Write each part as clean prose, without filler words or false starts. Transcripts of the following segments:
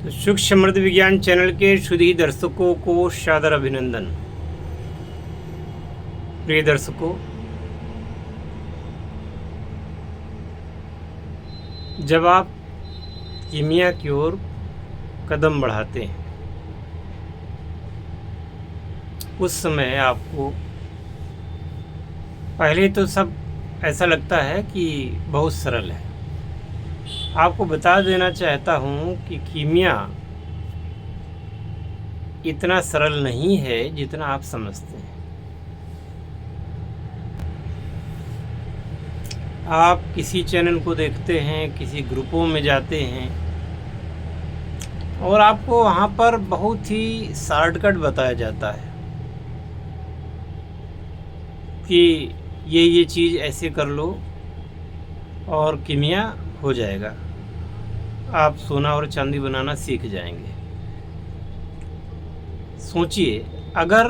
तो सूक्ष्म समृद्ध विज्ञान चैनल के शुद्ध दर्शकों को सादर अभिनंदन। प्रिय दर्शकों, जब आप कीमिया की ओर कदम बढ़ाते हैं उस समय आपको पहले तो सब ऐसा लगता है कि बहुत सरल है। आपको बता देना चाहता हूँ कि कीमिया इतना सरल नहीं है जितना आप समझते हैं। आप किसी चैनल को देखते हैं, किसी ग्रुपों में जाते हैं और आपको वहाँ पर बहुत ही शॉर्टकट बताया जाता है कि ये चीज़ ऐसे कर लो और कीमिया हो जाएगा, आप सोना और चांदी बनाना सीख जाएंगे। सोचिए, अगर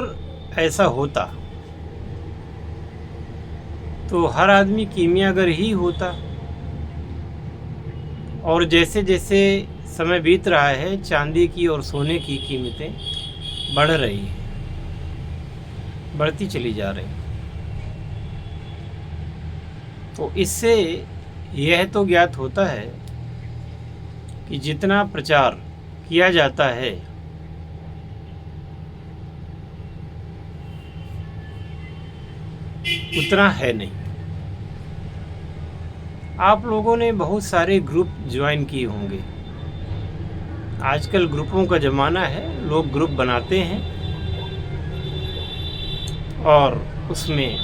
ऐसा होता तो हर आदमी कीमियागर ही होता। और जैसे जैसे समय बीत रहा है, चांदी की और सोने की कीमतें बढ़ रही हैं, बढ़ती चली जा रही। तो इससे यह तो ज्ञात होता है कि जितना प्रचार किया जाता है उतना है नहीं। आप लोगों ने बहुत सारे ग्रुप ज्वाइन किए होंगे। आजकल ग्रुपों का ज़माना है, लोग ग्रुप बनाते हैं और उसमें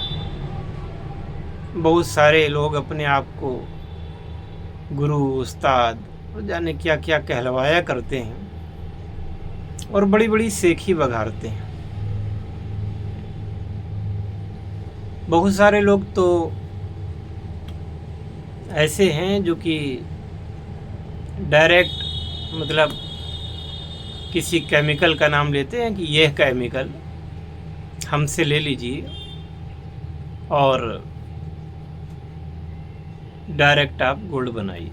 बहुत सारे लोग अपने आप को गुरु, उस्ताद और जाने क्या क्या कहलवाया करते हैं और बड़ी बड़ी सेखी बघारते हैं। बहुत सारे लोग तो ऐसे हैं जो कि डायरेक्ट मतलब किसी केमिकल का नाम लेते हैं कि यह केमिकल हमसे ले लीजिए और डायरेक्ट आप गोल्ड बनाइए।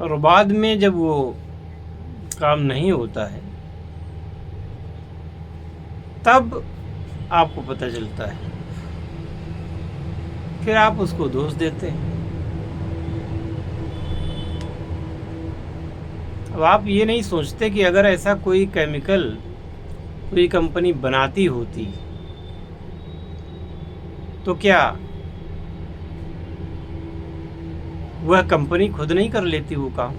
और बाद में जब वो काम नहीं होता है तब आपको पता चलता है, फिर आप उसको दोष देते हैं। अब आप ये नहीं सोचते कि अगर ऐसा कोई केमिकल कोई कंपनी बनाती होती तो क्या वह कंपनी खुद नहीं कर लेती वो काम?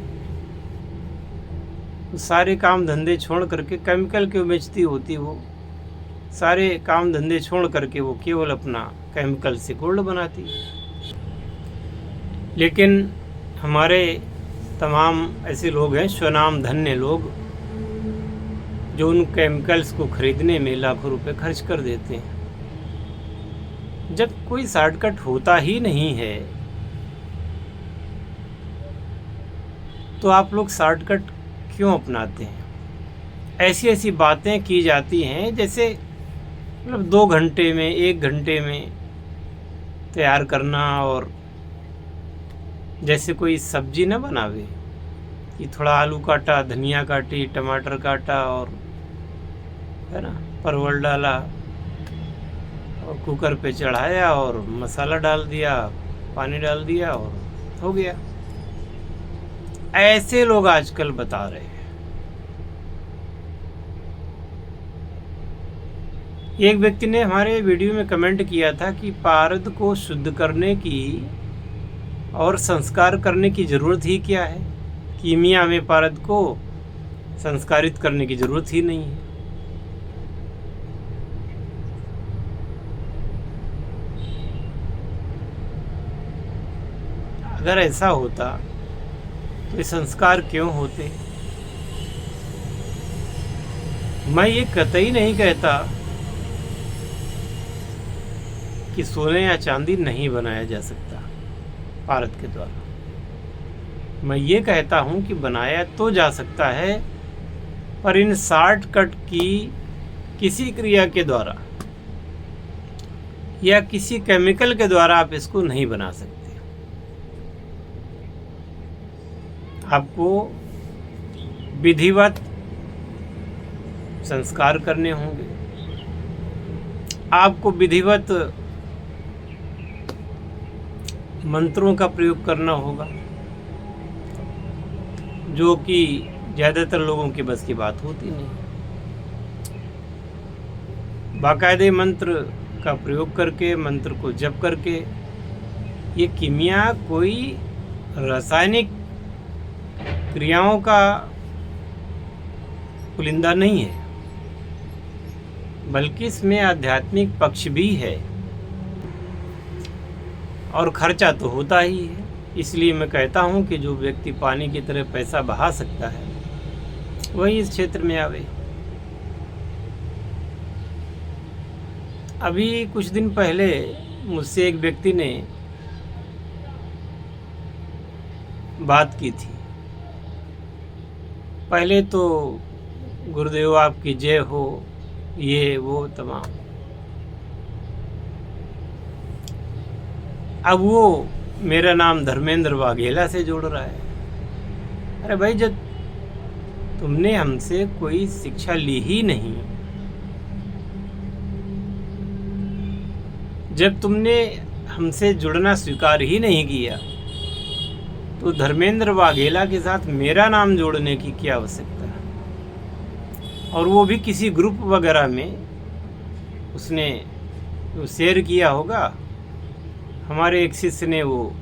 तो सारे काम धंधे छोड़ करके केमिकल क्यों बेचती होती? वो सारे काम धंधे छोड़ करके वो केवल अपना केमिकल से गोल्ड बनाती। लेकिन हमारे तमाम ऐसे लोग हैं, स्वनाम धन्य लोग, जो उन केमिकल्स को खरीदने में लाखों रुपए खर्च कर देते हैं। जब कोई शॉर्टकट होता ही नहीं है तो आप लोग शॉर्टकट क्यों अपनाते हैं? ऐसी ऐसी बातें की जाती हैं जैसे मतलब 2 घंटे में, 1 घंटे में तैयार करना, और जैसे कोई सब्जी न बनावे कि थोड़ा आलू काटा, धनिया काटी, टमाटर काटा और है ना परवल डाला और कुकर पे चढ़ाया और मसाला डाल दिया, पानी डाल दिया और हो गया। ऐसे लोग आजकल बता रहे हैं। एक व्यक्ति ने हमारे वीडियो में कमेंट किया था कि पारद को शुद्ध करने की और संस्कार करने की ज़रूरत ही क्या है? कीमिया में पारद को संस्कारित करने की ज़रूरत ही नहीं है। अगर ऐसा होता तो ये संस्कार क्यों होते? मैं ये कतई नहीं कहता कि सोने या चांदी नहीं बनाया जा सकता पारद के द्वारा। मैं ये कहता हूँ कि बनाया तो जा सकता है, पर इन शॉर्टकट की किसी क्रिया के द्वारा या किसी केमिकल के द्वारा आप इसको नहीं बना सकते। आपको विधिवत संस्कार करने होंगे, आपको विधिवत मंत्रों का प्रयोग करना होगा, जो कि ज़्यादातर लोगों के बस की बात होती नहीं। बाकायदे मंत्र का प्रयोग करके, मंत्र को जप करके, ये कीमिया कोई रासायनिक क्रियाओं का पुलिंदा नहीं है, बल्कि इसमें आध्यात्मिक पक्ष भी है और खर्चा तो होता ही है। इसलिए मैं कहता हूँ कि जो व्यक्ति पानी की तरह पैसा बहा सकता है वही इस क्षेत्र में आवे। अभी कुछ दिन पहले मुझसे एक व्यक्ति ने बात की थी। पहले तो गुरुदेव आपकी जय हो, ये वो तमाम। अब वो मेरा नाम धर्मेंद्र वाघेला से जोड़ रहा है। अरे भाई, जब तुमने हमसे कोई शिक्षा ली ही नहीं, जब तुमने हमसे जुड़ना स्वीकार ही नहीं किया, तो धर्मेंद्र वाघेला के साथ मेरा नाम जोड़ने की क्या आवश्यकता है? और वो भी किसी ग्रुप वगैरह में उसने शेयर किया होगा। हमारे एक शिष्य ने वो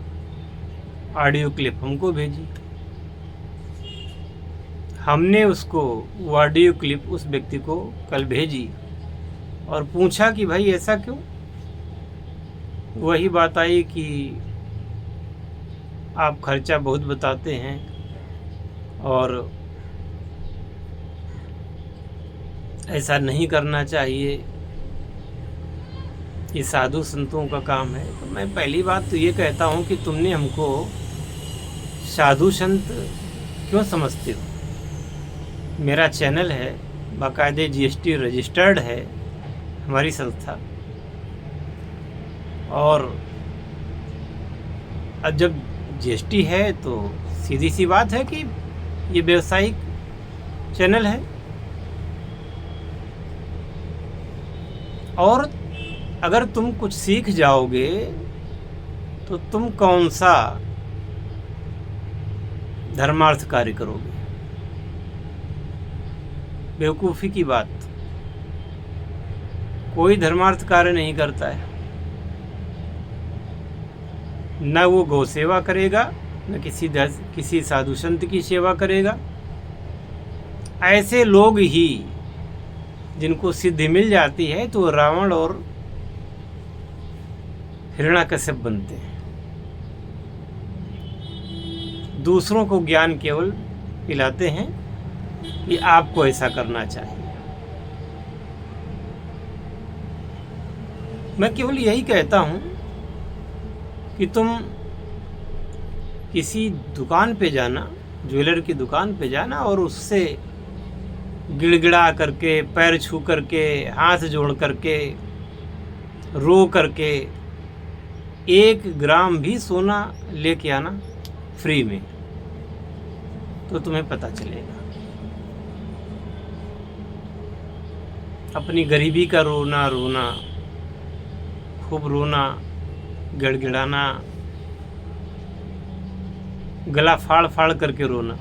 ऑडियो क्लिप हमको भेजी, हमने उसको वो ऑडियो क्लिप उस व्यक्ति को कल भेजी और पूछा कि भाई ऐसा क्यों? वही बात आई कि आप खर्चा बहुत बताते हैं और ऐसा नहीं करना चाहिए, ये साधु संतों का काम है। तो मैं पहली बात तो ये कहता हूँ कि तुमने हमको साधु संत क्यों समझते हो? मेरा चैनल है, बाकायदे GST रजिस्टर्ड है हमारी संस्था, और अब जब GST है तो सीधी सी बात है कि ये व्यवसायिक चैनल है। और अगर तुम कुछ सीख जाओगे तो तुम कौन सा धर्मार्थ कार्य करोगे? बेवकूफ़ी की बात। कोई धर्मार्थ कार्य नहीं करता है, न वो गौ सेवा करेगा, न किसी साधु संत की सेवा करेगा। ऐसे लोग ही जिनको सिद्धि मिल जाती है तो रावण और हिरण्याकश्यप बनते हैं। दूसरों को ज्ञान केवल पिलाते हैं कि आपको ऐसा करना चाहिए। मैं केवल यही कहता हूं कि तुम किसी दुकान पे जाना, ज्वेलर की दुकान पे जाना, और उससे गिड़गिड़ा करके, पैर छू करके, हाथ जोड़ करके, रो करके 1 ग्राम भी सोना लेके आना फ्री में, तो तुम्हें पता चलेगा। अपनी गरीबी का रोना, खूब रोना, गिड़गिड़ाना, गला फाड़ फाड़ करके रोना,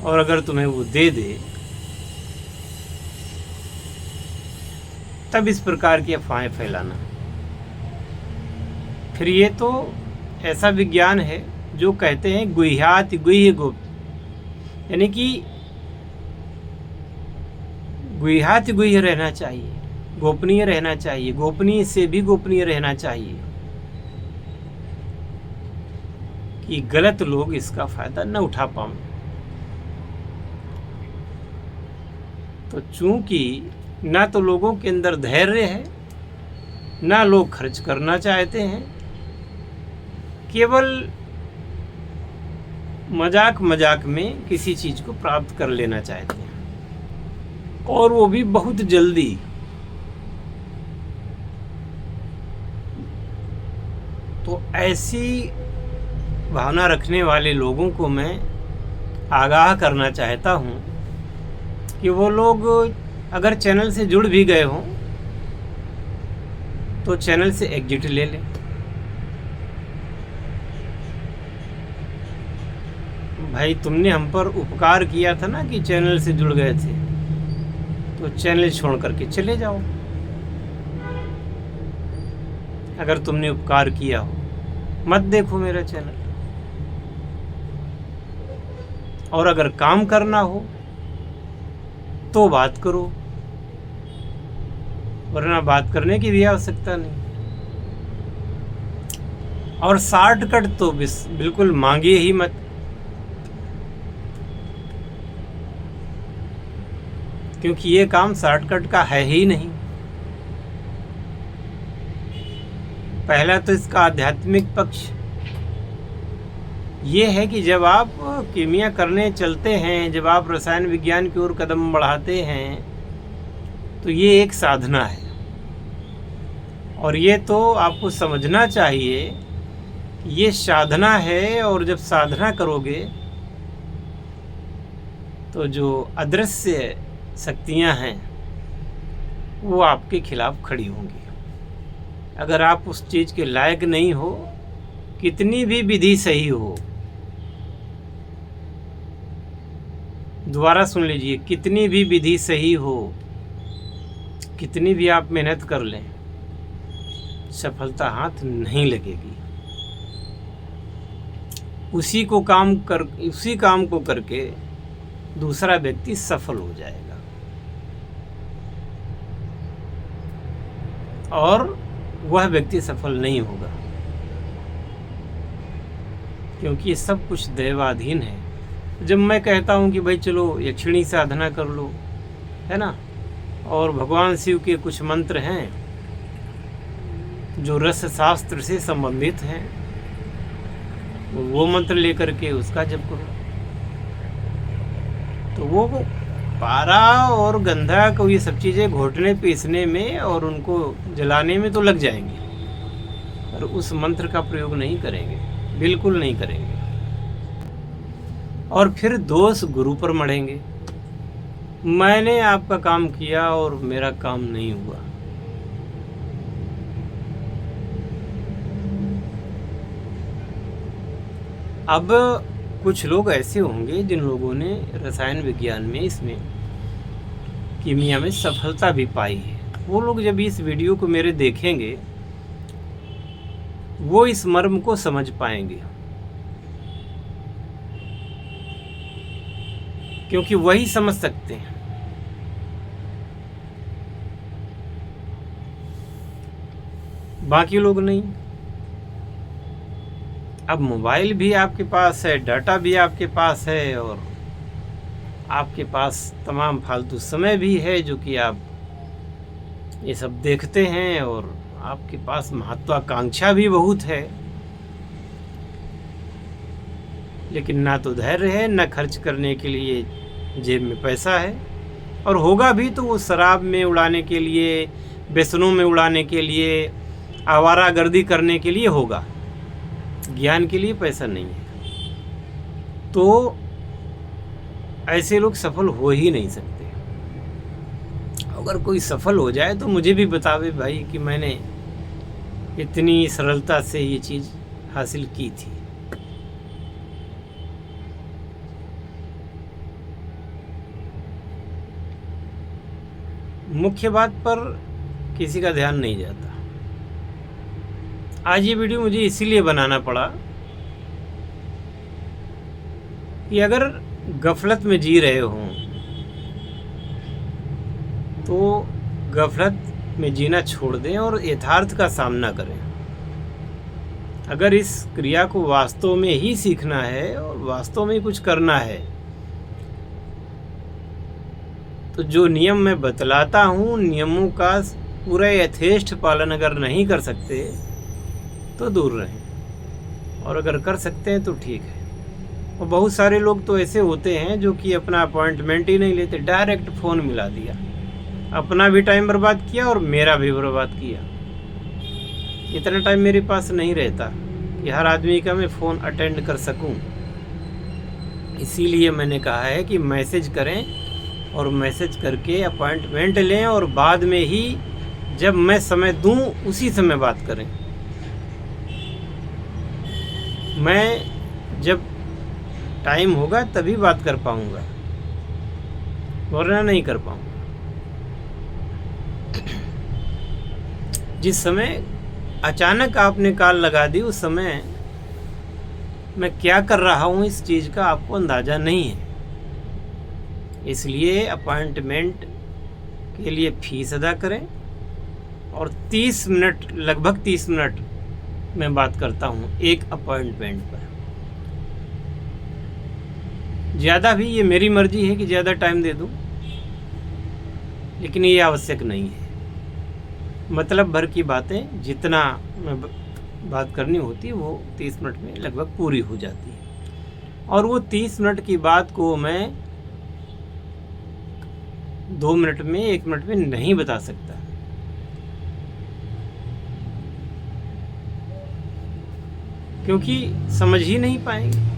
और अगर तुम्हें वो दे दे तब इस प्रकार की अफवाहें फैलाना। फिर ये तो ऐसा विज्ञान है जो कहते हैं गुह्याति गुह्य गुप्त, यानी कि गुह्याति गुह्य रहना चाहिए, गोपनीय रहना चाहिए, गोपनीय से भी गोपनीय रहना चाहिए, कि गलत लोग इसका फायदा न उठा पाएं। तो चूंकि ना तो लोगों के अंदर धैर्य है, ना लोग खर्च करना चाहते हैं, केवल मजाक मजाक में किसी चीज को प्राप्त कर लेना चाहते हैं, और वो भी बहुत जल्दी। तो ऐसी भावना रखने वाले लोगों को मैं आगाह करना चाहता हूँ कि वो लोग अगर चैनल से जुड़ भी गए हों तो चैनल से एग्जिट ले लें। भाई तुमने हम पर उपकार किया था ना कि चैनल से जुड़ गए थे, तो चैनल छोड़ करके चले जाओ। अगर तुमने उपकार किया हो, मत देखो मेरा चैनल। और अगर काम करना हो तो बात करो, वरना बात करने की भी आवश्यकता नहीं। और शॉर्टकट तो बिल्कुल मांगिए ही मत, क्योंकि ये काम शॉर्टकट का है ही नहीं। पहला तो इसका आध्यात्मिक पक्ष ये है कि जब आप कीमिया करने चलते हैं, जब आप रसायन विज्ञान की ओर कदम बढ़ाते हैं, तो ये एक साधना है। और ये तो आपको समझना चाहिए ये साधना है। और जब साधना करोगे तो जो अदृश्य शक्तियां हैं वो आपके खिलाफ खड़ी होंगी। अगर आप उस चीज़ के लायक नहीं हो, कितनी भी विधि सही हो, दोबारा सुन लीजिए, कितनी भी विधि सही हो, कितनी भी आप मेहनत कर लें, सफलता हाथ नहीं लगेगी। उसी काम को करके दूसरा व्यक्ति सफल हो जाएगा। और वह व्यक्ति सफल नहीं होगा, क्योंकि सब कुछ दैवाधीन है। जब मैं कहता हूँ कि भाई चलो यक्षिणी साधना कर लो, है ना, और भगवान शिव के कुछ मंत्र हैं जो रस शास्त्र से संबंधित हैं, वो मंत्र लेकर के उसका जप करो, तो वो पारा और गंधा को ये सब चीज़ें घोटने पीसने में और उनको जलाने में तो लग जाएंगे, पर उस मंत्र का प्रयोग नहीं करेंगे, बिल्कुल नहीं करेंगे। और फिर दोष गुरु पर मढ़ेंगे, मैंने आपका काम किया और मेरा काम नहीं हुआ। अब कुछ लोग ऐसे होंगे जिन लोगों ने रसायन विज्ञान में, इसमें कीमिया में सफलता भी पाई है। वो लोग जब इस वीडियो को मेरे देखेंगे वो इस मर्म को समझ पाएंगे, क्योंकि वही समझ सकते हैं। बाकी लोग नहीं। अब मोबाइल भी आपके पास है, डाटा भी आपके पास है, और आपके पास तमाम फालतू समय भी है जो कि आप ये सब देखते हैं, और आपके पास महत्वाकांक्षा भी बहुत है, लेकिन ना तो धैर्य है, ना खर्च करने के लिए जेब में पैसा है, और होगा भी तो वो शराब में उड़ाने के लिए, व्यसनों में उड़ाने के लिए, आवारागर्दी करने के लिए होगा। ज्ञान के लिए पैसा नहीं है। तो ऐसे लोग सफल हो ही नहीं सकते। अगर कोई सफल हो जाए तो मुझे भी बतावे भाई कि मैंने इतनी सरलता से ये चीज़ हासिल की थी। मुख्य बात पर किसी का ध्यान नहीं जाता। आज ये वीडियो मुझे इसीलिए बनाना पड़ा कि अगर गफलत में जी रहे हों तो गफलत में जीना छोड़ दें और यथार्थ का सामना करें। अगर इस क्रिया को वास्तव में ही सीखना है और वास्तव में कुछ करना है, तो जो नियम मैं बतलाता हूँ, नियमों का पूरा यथेष्ट पालन अगर नहीं कर सकते तो दूर रहें, और अगर कर सकते हैं तो ठीक है। और बहुत सारे लोग तो ऐसे होते हैं जो कि अपना अपॉइंटमेंट ही नहीं लेते, डायरेक्ट फ़ोन मिला दिया, अपना भी टाइम बर्बाद किया और मेरा भी बर्बाद किया। इतना टाइम मेरे पास नहीं रहता कि हर आदमी का मैं फ़ोन अटेंड कर सकूं। इसीलिए मैंने कहा है कि मैसेज करें और मैसेज करके अपॉइंटमेंट लें और बाद में ही जब मैं समय दूं उसी समय बात करें। मैं जब टाइम होगा तभी बात कर पाऊंगा, वरना नहीं कर पाऊंगा। जिस समय अचानक आपने कॉल लगा दी उस समय मैं क्या कर रहा हूँ इस चीज़ का आपको अंदाज़ा नहीं है। इसलिए अपॉइंटमेंट के लिए फ़ीस अदा करें और 30 मिनट, लगभग 30 मिनट मैं बात करता हूँ एक अपॉइंटमेंट पर। ज़्यादा भी ये मेरी मर्ज़ी है कि ज़्यादा टाइम दे दूँ, लेकिन ये आवश्यक नहीं है। मतलब भर की बातें जितना मैं बात करनी होती है वो 30 मिनट में लगभग पूरी हो जाती है। और वो 30 मिनट की बात को मैं 2 मिनट में, 1 मिनट में नहीं बता सकता, क्योंकि समझ ही नहीं पाएंगे।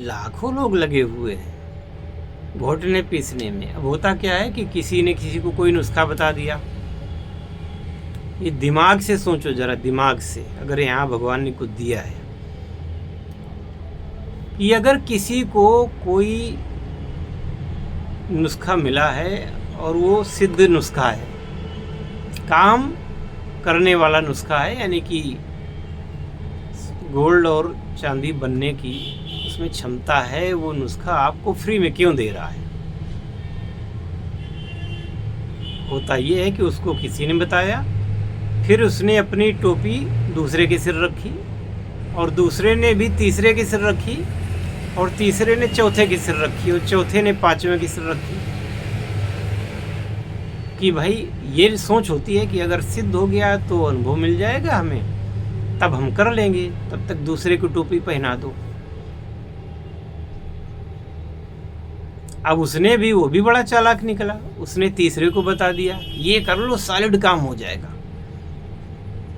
लाखों लोग लगे हुए हैं घोटने पीसने में। अब होता क्या है कि किसी ने किसी को कोई नुस्खा बता दिया। ये दिमाग से सोचो जरा, दिमाग से, अगर यहाँ भगवान ने कुछ दिया है कि अगर किसी को कोई नुस्खा मिला है और वो सिद्ध नुस्खा है, काम करने वाला नुस्खा है, यानी कि गोल्ड और चांदी बनने की उसमें क्षमता है, वो नुस्खा आपको फ्री में क्यों दे रहा है? होता ये है कि उसको किसी ने बताया, फिर उसने अपनी टोपी दूसरे के सिर रखी और दूसरे ने भी तीसरे के सिर रखी और तीसरे ने चौथे के सिर रखी और चौथे ने पांचवें के सिर रखी। कि भाई ये सोच होती है कि अगर सिद्ध हो गया तो अनुभव मिल जाएगा हमें, तब हम कर लेंगे, तब तक दूसरे को टोपी पहना दो। अब उसने भी, वो भी बड़ा चालाक निकला, उसने तीसरे को बता दिया ये कर लो सॉलिड काम हो जाएगा।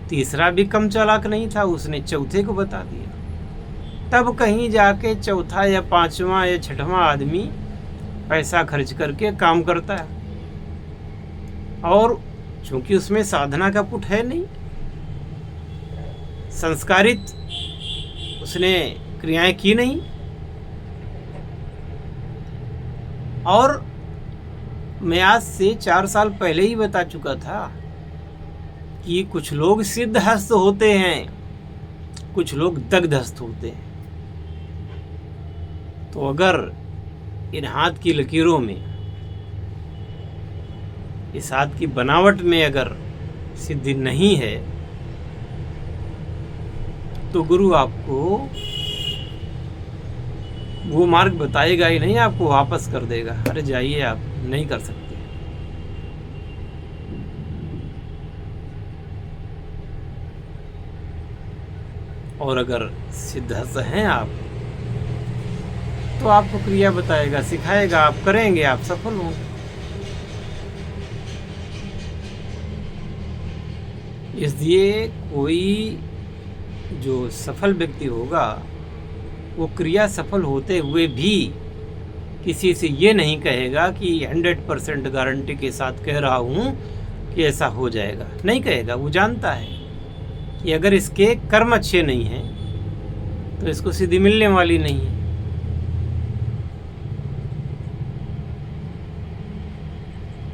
तीसरा भी कम चालाक नहीं था, उसने चौथे को बता दिया। तब कहीं जाके चौथा या पांचवा या छठवां आदमी पैसा खर्च करके काम करता है, और चूंकि उसमें साधना का पुट है नहीं, संस्कारित उसने क्रियाएं की नहीं, और मैं आज से 4 साल पहले ही बता चुका था कि कुछ लोग सिद्धहस्त होते हैं, कुछ लोग दग्धहस्त होते हैं। तो अगर इन हाथ की लकीरों में, इस हाथ की बनावट में अगर सिद्धि नहीं है तो गुरु आपको वो मार्ग बताएगा ही नहीं, आपको वापस कर देगा। अरे जाइए, आप नहीं कर सकते। और अगर सिद्धहस्त हैं आप तो आपको क्रिया बताएगा, सिखाएगा, आप करेंगे, आप सफल होंगे। इसलिए कोई जो सफल व्यक्ति होगा वो क्रिया सफल होते हुए भी किसी से ये नहीं कहेगा कि 100% गारंटी के साथ कह रहा हूँ कि ऐसा हो जाएगा, नहीं कहेगा। वो जानता है कि अगर इसके कर्म अच्छे नहीं हैं तो इसको सिद्धि मिलने वाली नहीं है।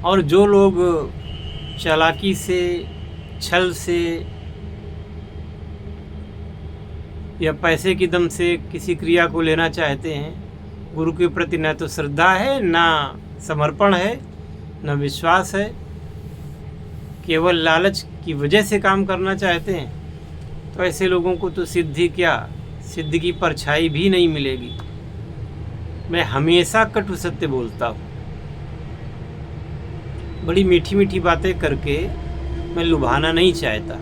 और जो लोग चालाकी से, छल से या पैसे की दम से किसी क्रिया को लेना चाहते हैं, गुरु के प्रति न तो श्रद्धा है, ना समर्पण है, न विश्वास है, केवल लालच की वजह से काम करना चाहते हैं, तो ऐसे लोगों को तो सिद्धि क्या, सिद्धि की परछाई भी नहीं मिलेगी। मैं हमेशा कटु सत्य बोलता हूँ। बड़ी मीठी मीठी बातें करके मैं लुभाना नहीं चाहता।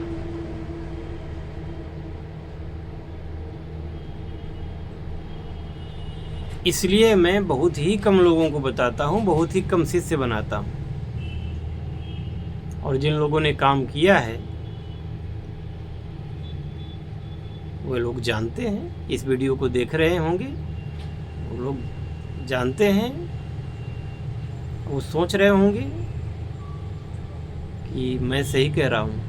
इसलिए मैं बहुत ही कम लोगों को बताता हूँ, बहुत ही कम शिष्य बनाता हूँ। और जिन लोगों ने काम किया है वे लोग जानते हैं, इस वीडियो को देख रहे होंगे, वो लोग जानते हैं, वो सोच रहे होंगे कि मैं सही कह रहा हूँ।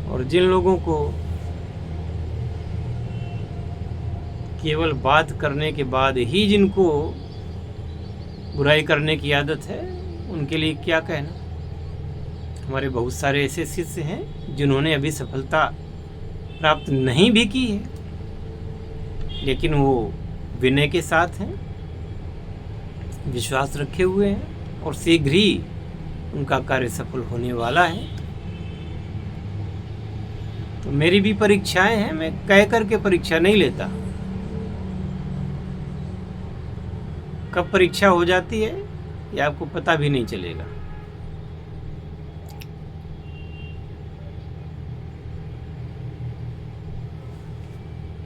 और जिन लोगों को केवल बात करने के बाद ही जिनको बुराई करने की आदत है, उनके लिए क्या कहना। हमारे बहुत सारे ऐसे शिष्य हैं जिन्होंने अभी सफलता प्राप्त नहीं भी की है, लेकिन वो विनय के साथ हैं, विश्वास रखे हुए हैं और शीघ्र ही उनका कार्य सफल होने वाला है। तो मेरी भी परीक्षाएं हैं, मैं कह करके परीक्षा नहीं लेता। कब परीक्षा हो जाती है ये आपको पता भी नहीं चलेगा।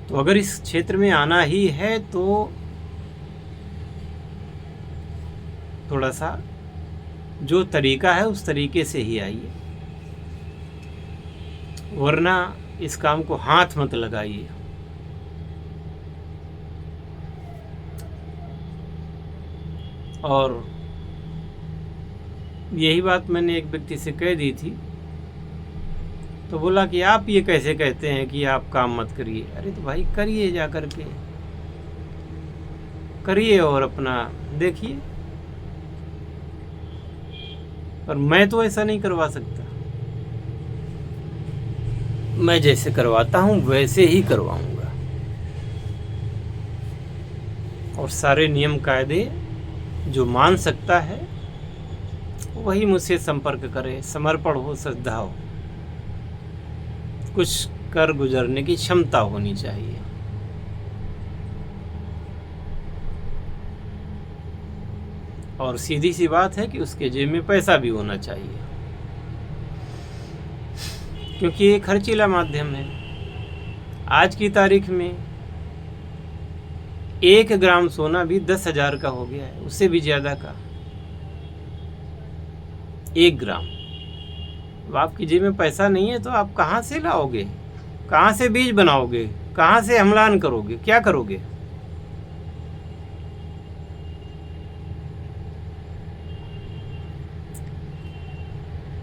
तो अगर इस क्षेत्र में आना ही है तो थोड़ा सा जो तरीका है उस तरीके से ही आइए, वरना इस काम को हाथ मत लगाइए। और यही बात मैंने एक व्यक्ति से कह दी थी, तो बोला कि आप ये कैसे कहते हैं कि आप काम मत करिए। अरे तो भाई करिए, जा करके करिए और अपना देखिए। पर मैं तो ऐसा नहीं करवा सकता, मैं जैसे करवाता हूं वैसे ही करवाऊंगा। और सारे नियम कायदे जो मान सकता है वही मुझसे संपर्क करे। समर्पण हो, श्रद्धा हो, कुछ कर गुजरने की क्षमता होनी चाहिए। और सीधी सी बात है कि उसके जेब में पैसा भी होना चाहिए, क्योंकि ये खर्चीला माध्यम है। आज की तारीख में 1 ग्राम सोना भी 10,000 का हो गया है, उससे भी ज्यादा का 1 ग्राम। अब आपकी जेब में पैसा नहीं है तो आप कहाँ से लाओगे, कहाँ से बीज बनाओगे, कहाँ से हमलान करोगे, क्या करोगे।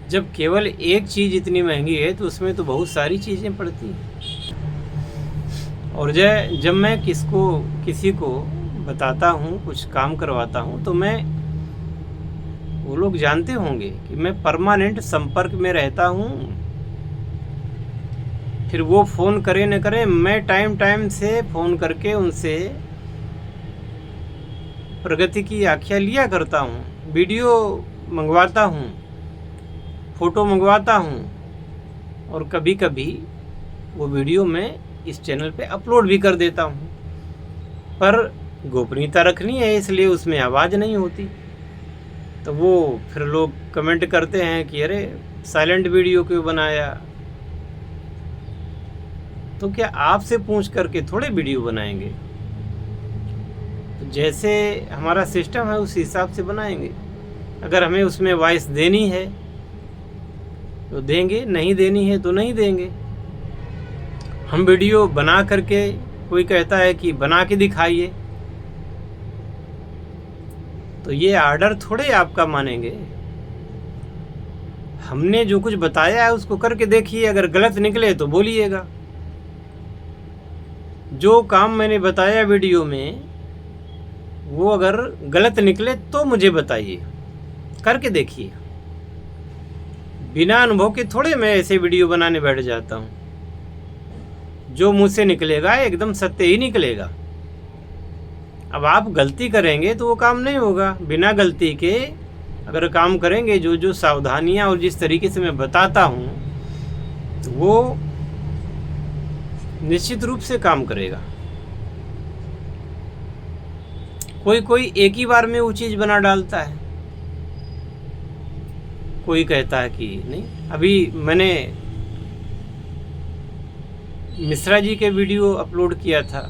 जब केवल एक चीज इतनी महंगी है तो उसमें तो बहुत सारी चीजें पड़ती हैं। और जब मैं किसी को बताता हूँ, कुछ काम करवाता हूँ, तो वो लोग जानते होंगे कि मैं परमानेंट संपर्क में रहता हूँ। फिर वो फ़ोन करे न करे, मैं टाइम से फ़ोन करके उनसे प्रगति की आख्या लिया करता हूँ, वीडियो मंगवाता हूँ, फ़ोटो मंगवाता हूँ, और कभी कभी वो वीडियो मैं इस चैनल पे अपलोड भी कर देता हूँ। पर गोपनीयता रखनी है, इसलिए उसमें आवाज़ नहीं होती। तो वो फिर लोग कमेंट करते हैं कि अरे साइलेंट वीडियो क्यों बनाया। तो क्या आपसे पूछ करके थोड़े वीडियो बनाएंगे। तो जैसे हमारा सिस्टम है उस हिसाब से बनाएंगे। अगर हमें उसमें वॉइस देनी है तो देंगे, नहीं देनी है तो नहीं देंगे। हम वीडियो बना करके, कोई कहता है कि बना के दिखाइए, तो ये आर्डर थोड़े आपका मानेंगे। हमने जो कुछ बताया है उसको करके देखिए, अगर गलत निकले तो बोलिएगा। जो काम मैंने बताया वीडियो में वो अगर गलत निकले तो मुझे बताइए, करके देखिए। बिना अनुभव के थोड़े मैं ऐसे वीडियो बनाने बैठ जाता हूँ। जो मुझसे निकलेगा एकदम सत्य ही निकलेगा। अब आप गलती करेंगे तो वो काम नहीं होगा। बिना गलती के अगर काम करेंगे, जो सावधानियां और जिस तरीके से मैं बताता हूँ, तो वो निश्चित रूप से काम करेगा। कोई एक ही बार में वो चीज़ बना डालता है, कोई कहता है कि नहीं। अभी मैंने मिश्रा जी के वीडियो अपलोड किया था,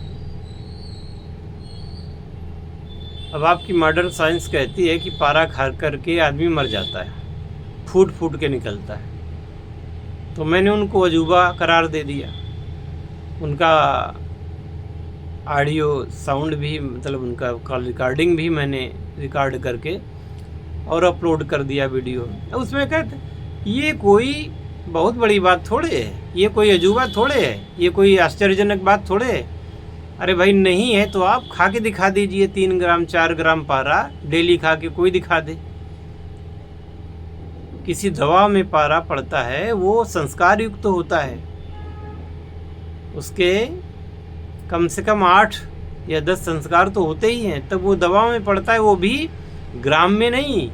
अब आपकी मॉडर्न साइंस कहती है कि पारा खा करके आदमी मर जाता है, फूट फूट के निकलता है। तो मैंने उनको अजूबा करार दे दिया। उनका ऑडियो साउंड भी, मतलब उनका कॉल रिकॉर्डिंग भी मैंने रिकॉर्ड करके और अपलोड कर दिया वीडियो। उसमें कहते ये कोई बहुत बड़ी बात थोड़े है, ये कोई अजूबा थोड़े है, ये कोई आश्चर्यजनक बात थोड़े है। अरे भाई नहीं है तो आप खा के दिखा दीजिए 3 ग्राम 4 ग्राम पारा डेली खा के कोई दिखा दे। किसी दवा में पारा पड़ता है वो संस्कार युक्त तो होता है, उसके कम से कम 8 या 10 संस्कार तो होते ही हैं, तब वो दवा में पड़ता है, वो भी ग्राम में नहीं,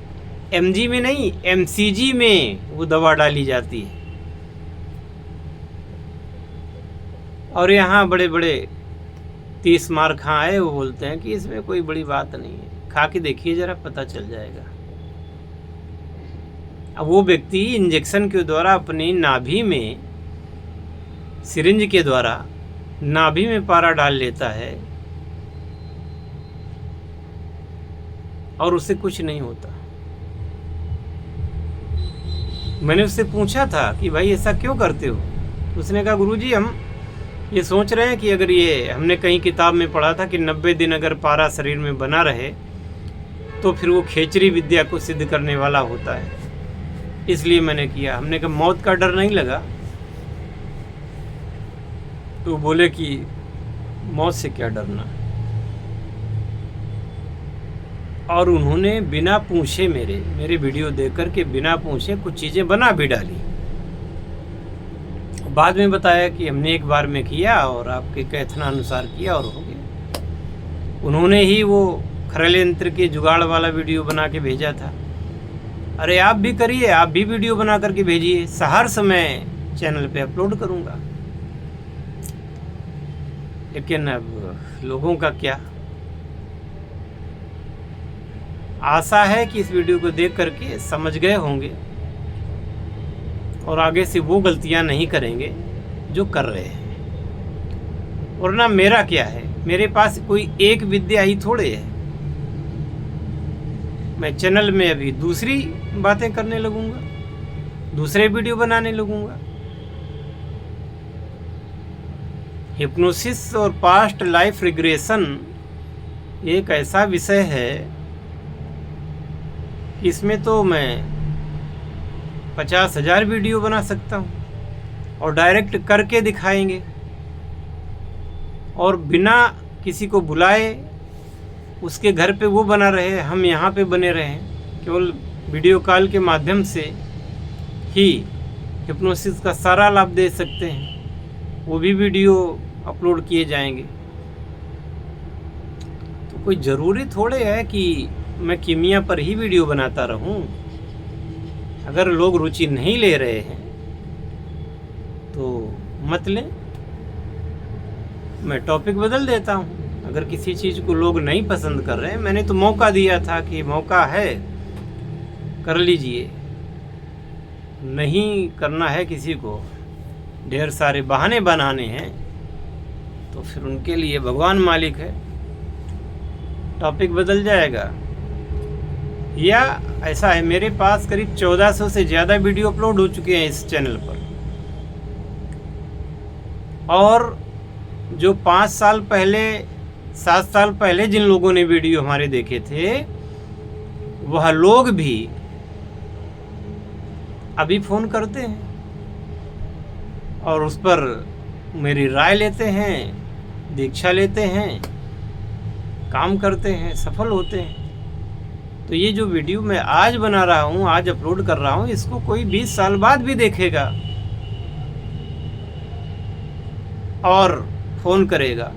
mg में नहीं, mcg में वो दवा डाली जाती है। और यहाँ बड़े बड़े 30 मार खा आए, वो बोलते हैं कि इसमें कोई बड़ी बात नहीं है, खा के देखिए जरा पता चल जाएगा। अब वो व्यक्ति इंजेक्शन के द्वारा अपनी नाभि में, सिरिंज के द्वारा नाभि में पारा डाल लेता है और उससे कुछ नहीं होता। मैंने उससे पूछा था कि भाई ऐसा क्यों करते हो? उसने कहा गुरुजी हम ये सोच रहे हैं कि अगर ये, हमने कहीं किताब में पढ़ा था कि 90 दिन अगर पारा शरीर में बना रहे तो फिर वो खेचरी विद्या को सिद्ध करने वाला होता है, इसलिए मैंने किया। हमने कहा मौत का डर नहीं लगा? तो बोले कि मौत से क्या डरना। और उन्होंने बिना पूछे मेरे वीडियो देख कर के बिना पूछे कुछ चीज़ें बना भी डाली। बाद में बताया कि हमने एक बार में किया और आपके कथनानुसार किया और हो गया। उन्होंने ही वो खरल यंत्र के जुगाड़ वाला वीडियो बना के भेजा था। अरे आप भी करिए, आप भी वीडियो बना करके भेजिए, सहर्ष मैं चैनल पे अपलोड करूँगा। लेकिन अब लोगों का क्या, आशा है कि इस वीडियो को देख करके समझ गए होंगे और आगे से वो गलतियां नहीं करेंगे जो कर रहे हैं। और ना मेरा क्या है, मेरे पास कोई एक विद्या ही थोड़े है। मैं चैनल में अभी दूसरी बातें करने लगूंगा, दूसरे वीडियो बनाने लगूंगा। हिप्नोसिस और पास्ट लाइफ रिग्रेशन एक ऐसा विषय है कि इसमें तो मैं 50,000 वीडियो बना सकता हूँ और डायरेक्ट करके दिखाएंगे और बिना किसी को बुलाए उसके घर पे वो बना रहे, हम यहाँ पे बने रहें, केवल वीडियो कॉल के माध्यम से ही हिप्नोसिस का सारा लाभ दे सकते हैं। वो भी वीडियो अपलोड किए जाएंगे। तो कोई ज़रूरी थोड़े है कि मैं कीमिया पर ही वीडियो बनाता रहूं। अगर लोग रुचि नहीं ले रहे हैं तो मत लें, मैं टॉपिक बदल देता हूं। अगर किसी चीज़ को लोग नहीं पसंद कर रहे हैं, मैंने तो मौका दिया था कि मौका है कर लीजिए, नहीं करना है किसी को, ढेर सारे बहाने बनाने हैं तो फिर उनके लिए भगवान मालिक है, टॉपिक बदल जाएगा। या ऐसा है, मेरे पास करीब 1400 से ज़्यादा वीडियो अपलोड हो चुके हैं इस चैनल पर। और जो 5 साल पहले 7 साल पहले जिन लोगों ने वीडियो हमारे देखे थे, वह लोग भी अभी फ़ोन करते हैं और उस पर मेरी राय लेते हैं, दीक्षा लेते हैं, काम करते हैं, सफल होते हैं। तो ये जो वीडियो मैं आज बना रहा हूँ, आज अपलोड कर रहा हूँ, इसको कोई 20 साल बाद भी देखेगा और फ़ोन करेगा,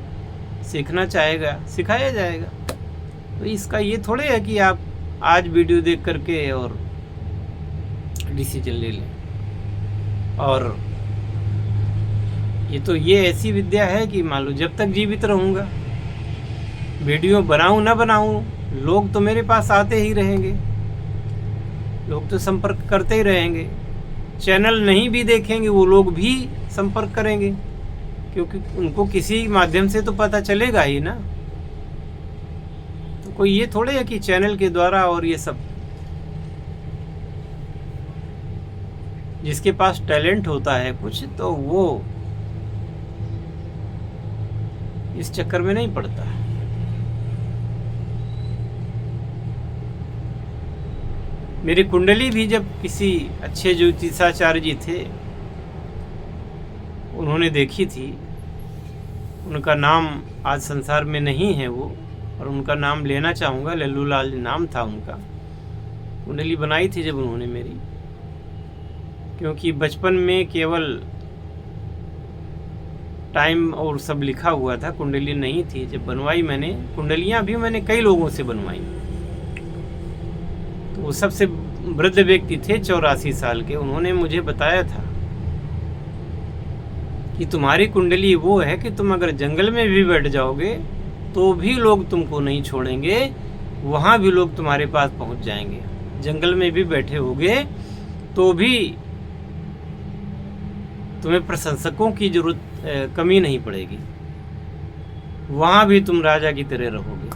सीखना चाहेगा, सिखाया जाएगा। तो इसका ये थोड़े है कि आप आज वीडियो देख करके और डिसीजन ले लें। और ये ऐसी विद्या है कि मान लो जब तक जीवित रहूँगा, वीडियो बनाऊँ ना बनाऊँ, लोग तो मेरे पास आते ही रहेंगे, लोग तो संपर्क करते ही रहेंगे। चैनल नहीं भी देखेंगे वो लोग भी संपर्क करेंगे, क्योंकि उनको किसी माध्यम से तो पता चलेगा ही ना। तो कोई ये थोड़े है कि चैनल के द्वारा और ये सब। जिसके पास टैलेंट होता है कुछ, तो वो इस चक्कर में नहीं पड़ता। मेरी कुंडली भी जब किसी अच्छे ज्योतिषाचार्य जी थे उन्होंने देखी थी, उनका नाम आज संसार में नहीं है वो, और उनका नाम लेना चाहूँगा, लल्लू लाल नाम था उनका। कुंडली बनाई थी जब उन्होंने मेरी, क्योंकि बचपन में केवल टाइम और सब लिखा हुआ था, कुंडली नहीं थी। जब बनवाई मैंने, कुंडलियाँ भी मैंने कई लोगों से बनवाई, तो वो सबसे वृद्ध व्यक्ति थे 84 साल के, उन्होंने मुझे बताया था कि तुम्हारी कुंडली वो है कि तुम अगर जंगल में भी बैठ जाओगे तो भी लोग तुमको नहीं छोड़ेंगे, वहाँ भी लोग तुम्हारे पास पहुँच जाएंगे। जंगल में भी बैठे होगे तो भी तुम्हें प्रशंसकों की जरूरत कमी नहीं पड़ेगी, वहाँ भी तुम राजा की तरह रहोगे।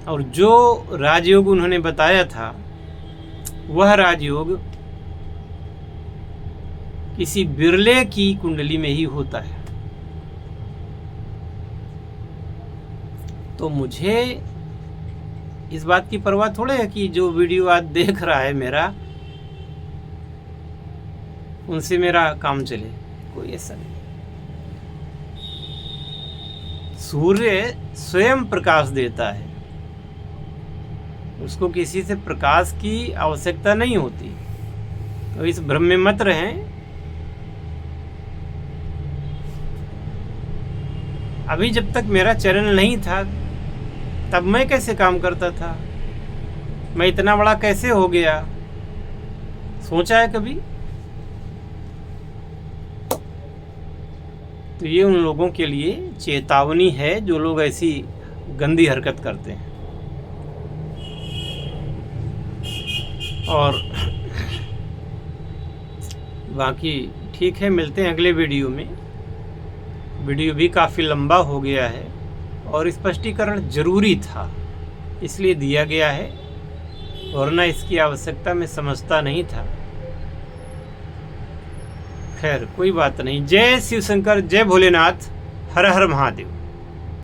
और जो राजयोग उन्होंने बताया था, वह राजयोग किसी बिरले की कुंडली में ही होता है। तो मुझे इस बात की परवाह थोड़े है कि जो वीडियो आज देख रहा है मेरा, उनसे मेरा काम चले, कोई ऐसा नहीं। सूर्य स्वयं प्रकाश देता है, उसको किसी से प्रकाश की आवश्यकता नहीं होती। तो इस भ्रम में मत रहें। अभी जब तक मेरा चैनल नहीं था तब मैं कैसे काम करता था, मैं इतना बड़ा कैसे हो गया, सोचा है कभी? तो ये उन लोगों के लिए चेतावनी है जो लोग ऐसी गंदी हरकत करते हैं। और बाकी ठीक है, मिलते हैं अगले वीडियो में। वीडियो भी काफ़ी लंबा हो गया है और स्पष्टीकरण जरूरी था, इसलिए दिया गया है, वरना इसकी आवश्यकता मैं समझता नहीं था। खैर कोई बात नहीं। जय शिव शंकर, जय भोलेनाथ, हर हर महादेव।